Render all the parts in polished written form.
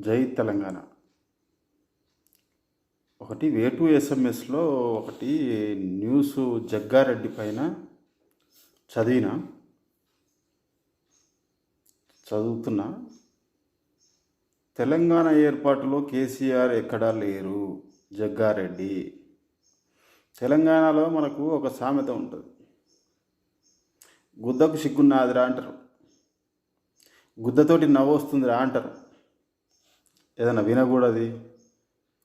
జై తెలంగాణ. ఒకటి వేటు ఎస్ఎంఎస్లో ఒకటి న్యూస్ జగ్గారెడ్డి పైన చదివిన చదువుతున్నా. తెలంగాణ ఏర్పాటులో కేసీఆర్ ఎక్కడా లేరు. జగ్గారెడ్డి. తెలంగాణలో మనకు ఒక సామెత ఉంటుంది, గుద్దకు సిగ్గున్నాదిరా అంటారు, గుద్దతోటి నవ్వు వస్తుందిరా అంటారు. ఏదైనా వినకూడది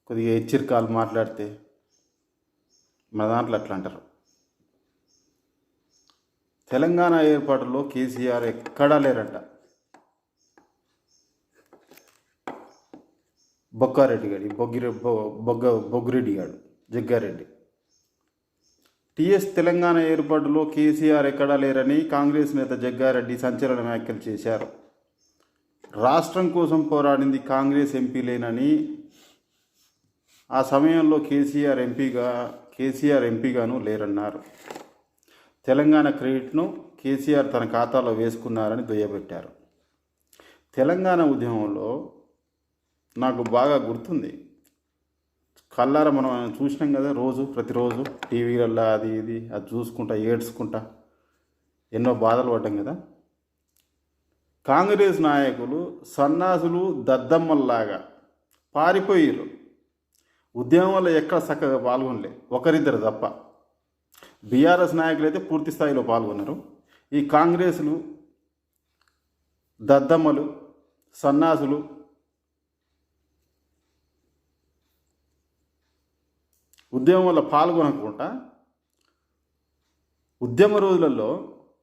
కొద్దిగా హెచ్చరికలు మాట్లాడితే మన దాంట్లో అట్లా అంటారు. తెలంగాణ ఏర్పాటులో కేసీఆర్ ఎక్కడా లేరంట. బొగ్గారెడ్డి గాడి బొగ్గిరెడ్డి గాడు జగ్గారెడ్డి. టీఎస్ తెలంగాణ ఏర్పాటులో కేసీఆర్ ఎక్కడా లేరని కాంగ్రెస్ నేత జగ్గారెడ్డి సంచలన వ్యాఖ్యలు చేశారు. రాష్ట్రం కోసం పోరాడింది కాంగ్రెస్ ఎంపీలేనని, ఆ సమయంలో కేసీఆర్ ఎంపీగాను లేరన్నారు. తెలంగాణ క్రెడిట్ను కేసీఆర్ తన ఖాతాలో వేసుకున్నారని దుయ్యబట్టారు. తెలంగాణ ఉద్యమంలో నాకు బాగా గుర్తుంది, కళ్ళారా మనం చూసినాం కదా, ప్రతిరోజు టీవీలలో అది చూసుకుంటా ఏడ్చుకుంటా ఎన్నో బాధలు పడ్డాం కదా. కాంగ్రెస్ నాయకులు సన్నాసులు దద్దమ్మల్లాగా పారిపోయారు. ఉద్యమంలో ఎక్కడ చక్కగా పాల్గొనలే, ఒకరిద్దరు తప్ప. బీఆర్ఎస్ నాయకులు అయితే పూర్తి స్థాయిలో పాల్గొన్నారు. ఈ కాంగ్రెస్లు దద్దమ్మలు సన్నాసులు ఉద్యమంలో పాల్గొనకుండా ఉద్యమ రోజులలో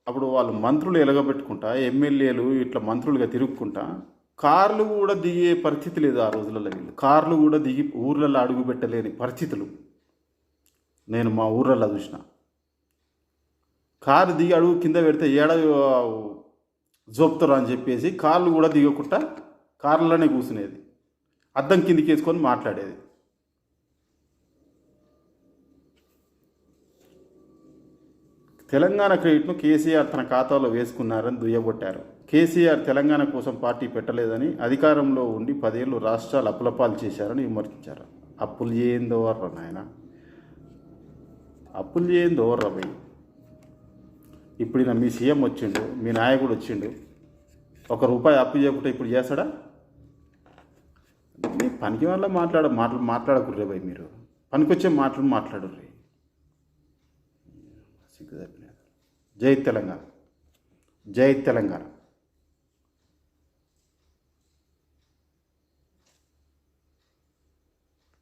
అప్పుడు వాళ్ళు మంత్రులు ఎలగబెట్టుకుంటా, ఎమ్మెల్యేలు ఇట్లా మంత్రులుగా తిరుగుకుంటా, కార్లు కూడా దిగే పరిస్థితి లేదు ఆ రోజులలో. వీళ్ళు కార్లు కూడా దిగి ఊర్లలో అడుగు పెట్టలేని పరిస్థితులు నేను మా ఊర్లలో చూసిన. కారు దిగి అడుగు కింద పెడితే జోపుతారు అని చెప్పేసి కార్లు కూడా దిగకుండా కార్లలోనే కూర్చునేది, అద్దం కిందికి వేసుకొని మాట్లాడేది. తెలంగాణ క్రెడిట్ను కేసీఆర్ తన ఖాతాలో వేసుకున్నారని దుయ్యబట్టారు. కేసీఆర్ తెలంగాణ కోసం పార్టీ పెట్టలేదని, అధికారంలో ఉండి 10 ఏళ్ళు రాష్ట్రాలు అప్పులపాలు చేశారని విమర్శించారు. అప్పులు చేయిందోవర్రా నాయన, అప్పులు చేయిందోవర్రా భయ్. ఇప్పుడు మీ సీఎం వచ్చిండు, మీ నాయకుడు వచ్చిండు, ₹1 అప్పు చేయకుండా ఇప్పుడు చేస్తాడా? మీ పనికి వల్ల మాట్లాడకుర్రే భయ్, మీరు పనికొచ్చే మాట్లాడుర్రీ. జై తెలంగాణ, జై తెలంగాణ.